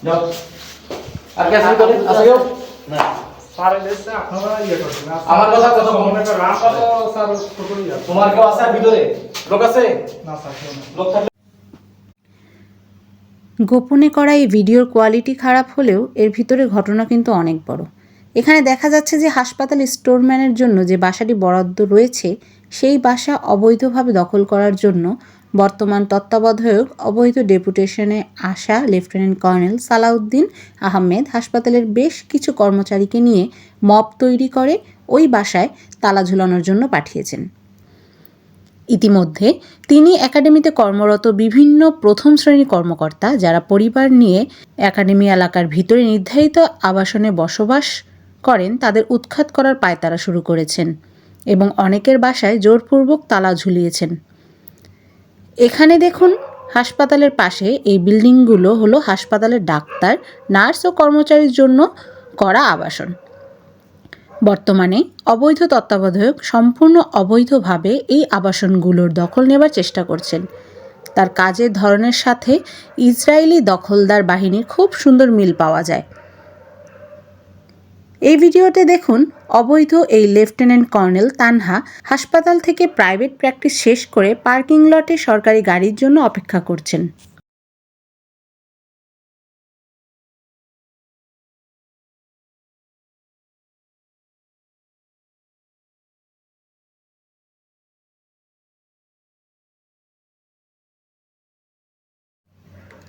যাও আর কে আসবে করে আসো না স্যার এসে আপনারা করবেন আমার কথা মনে করেন আমরা তো স্যার ছোটই আছে তোমার কেউ আছে ভিতরে লোক আছে না স্যার লোক থাকলে গোপনে করা এই ভিডিওর কোয়ালিটি খারাপ হলেও এর ভিতরে ঘটনা কিন্তু অনেক বড়। এখানে দেখা যাচ্ছে যে হাসপাতাল স্টোরম্যানের জন্য যে বাসাটি বরাদ্দ রয়েছে সেই বাসা অবৈধভাবে দখল করার জন্য বর্তমান তত্ত্বাবধায়ক অবৈধ ডেপুটেশনে আসা লেফটেন্যান্ট কর্নেল সালাউদ্দিন আহমেদ হাসপাতালের বেশ কিছু কর্মচারীকে নিয়ে মব তৈরি করে ওই বাসায় তালা ঝুলানোর জন্য পাঠিয়েছেন। ইতিমধ্যে তিনি একাডেমিতে কর্মরত বিভিন্ন প্রথম শ্রেণীর কর্মকর্তা যারা পরিবার নিয়ে একাডেমি এলাকার ভিতরে নির্ধারিত আবাসনে বসবাস করেন তাদের উৎখাত করার পায়তারা শুরু করেছেন এবং অনেকের বাসায় জোরপূর্বক তালা ঝুলিয়েছেন। এখানে দেখুন হাসপাতালের পাশে এই বিল্ডিংগুলো হলো হাসপাতালের ডাক্তার, নার্স ও কর্মচারীর জন্য করা আবাসন। বর্তমানে অবৈধ তত্ত্বাবধায়ক সম্পূর্ণ অবৈধভাবে এই আবাসনগুলোর দখল নেবার চেষ্টা করছেন। তার কাজের ধরনের সাথে ইসরায়েলি দখলদার বাহিনীর খুব সুন্দর মিল পাওয়া যায়। এই ভিডিওতে দেখুন অবৈধ এই লেফটেন্যান্ট কর্নেল তানহা হাসপাতাল থেকে প্রাইভেট প্র্যাকটিস শেষ করে পার্কিং লটে সরকারি গাড়ির জন্য অপেক্ষা করছেন।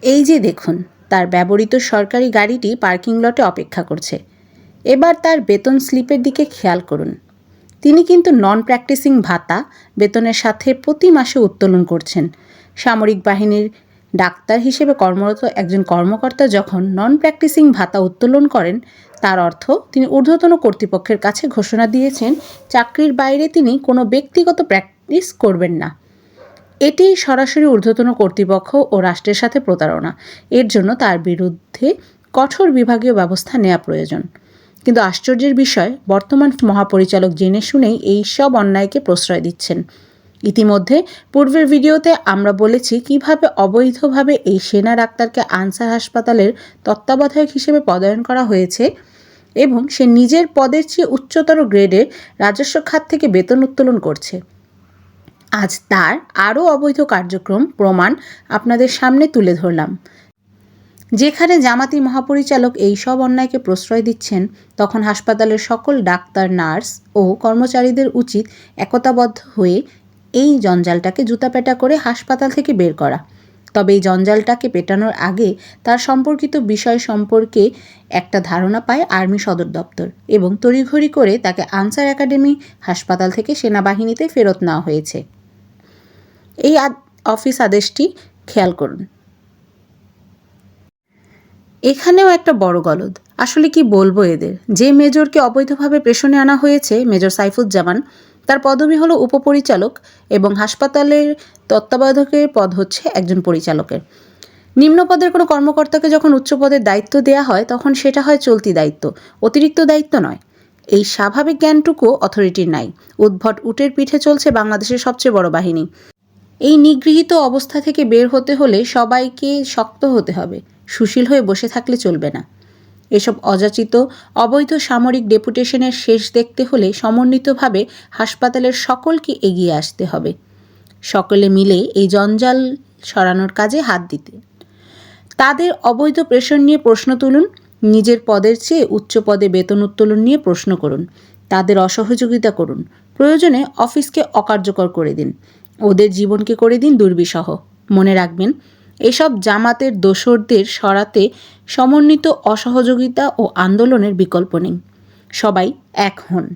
এই যে দেখুন তার ব্যবহৃত সরকারি গাড়িটি পার্কিং লটে অপেক্ষা করছে। এবার তার বেতন স্লিপের দিকে খেয়াল করুন। তিনি কিন্তু নন প্র্যাকটিসিং ভাতা বেতনের সাথে প্রতি মাসে উত্তোলন করছেন। সামরিক বাহিনীর ডাক্তার হিসেবে কর্মরত একজন কর্মকর্তা যখন নন প্র্যাকটিসিং ভাতা উত্তোলন করেন তার অর্থ তিনি ঊর্ধ্বতন কর্তৃপক্ষের কাছে ঘোষণা দিয়েছেন চাকরির বাইরে তিনি কোনো ব্যক্তিগত প্র্যাকটিস করবেন না। এটি সরাসরি ঊর্ধ্বতন কর্তৃপক্ষ ও রাষ্ট্রের সাথে প্রতারণা। এর জন্য তার বিরুদ্ধে কঠোর বিভাগীয় ব্যবস্থা নেওয়া প্রয়োজন। কিন্তু আশ্চর্যের বিষয় বর্তমান মহাপরিচালক জেনে শুনেই এই সব অন্যায়কে প্রশ্রয় দিচ্ছেন। ইতিমধ্যে পূর্বের ভিডিওতে আমরা বলেছি কিভাবে অবৈধভাবে এই সেনা ডাক্তারকে আনসার হাসপাতালের তত্ত্বাবধায়ক হিসেবে পদায়ন করা হয়েছে এবং সে নিজের পদের চেয়ে উচ্চতর গ্রেডের রাজস্ব খাত থেকে বেতন উত্তোলন করছে। আজ তার আরও অবৈধ কার্যক্রম প্রমাণ আপনাদের সামনে তুলে ধরলাম। যেখানে জামাতি মহাপরিচালক এই সব অন্যায়কে প্রশ্রয় দিচ্ছেন তখন হাসপাতালের সকল ডাক্তার, নার্স ও কর্মচারীদের উচিত একতাবদ্ধ হয়ে এই জঞ্জালটাকে জুতাপেটা করে হাসপাতাল থেকে বের করা। তবে এই জঞ্জালটাকে পেটানোর আগে তার সম্পর্কিত বিষয় সম্পর্কে একটা ধারণা পায় আর্মি সদর দপ্তর এবং তড়িঘড়ি করে তাকে আনসার একাডেমি হাসপাতাল থেকে সেনাবাহিনীতে ফেরত নেওয়া হয়েছে। এই অফিস আদেশটি খেয়াল করুন। এখানেও একটা বড় গলদ। আসলে কি বলবো এদের। যে মেজরকে অবৈধভাবে প্রেষণে আনা হয়েছে মেজর সাইফুজ্জামান, তার পদবি হলো উপপরিচালক এবং হাসপাতালের তত্ত্বাবধায়কের পদ হচ্ছে একজন পরিচালকের। নিম্ন পদের কোনো কর্মকর্তাকে যখন উচ্চ পদের দায়িত্ব দেওয়া হয় তখন সেটা হয় চলতি দায়িত্ব, অতিরিক্ত দায়িত্ব নয়। এই স্বাভাবিক জ্ঞানটুকু অথরিটির নাই। উদ্ভট উটের পিঠে চলছে বাংলাদেশের সবচেয়ে বড় বাহিনী। এই নিগৃহীত অবস্থা থেকে বের হতে হলে সবাইকে শক্ত হতে হবে, সুশীল হয়ে বসে থাকলে চলবে না। এসব অযাচিত অবৈধ সামরিক ডেপুটেশনের শেষ দেখতে হলে সমন্বিতভাবে হাসপাতালের সকলকে এগিয়ে আসতে হবে। সকলে মিলে এই জঞ্জাল সরানোর কাজে হাত দিতে। তাদের অবৈধ প্রেশন নিয়ে প্রশ্ন তুলুন, নিজের পদের চেয়ে উচ্চ পদে বেতন উত্তোলন নিয়ে প্রশ্ন করুন, তাদের অসহযোগিতা করুন, প্রয়োজনে অফিসকে অকার্যকর করে দিন, ওদের জীবনকে করে দিন দুর্বিষহ। মনে রাখবেন, এসব জামাতের দোসরদের সরাতে সমন্বিত অসহযোগিতা ও আন্দোলনের বিকল্প নেই। সবাই এক হন।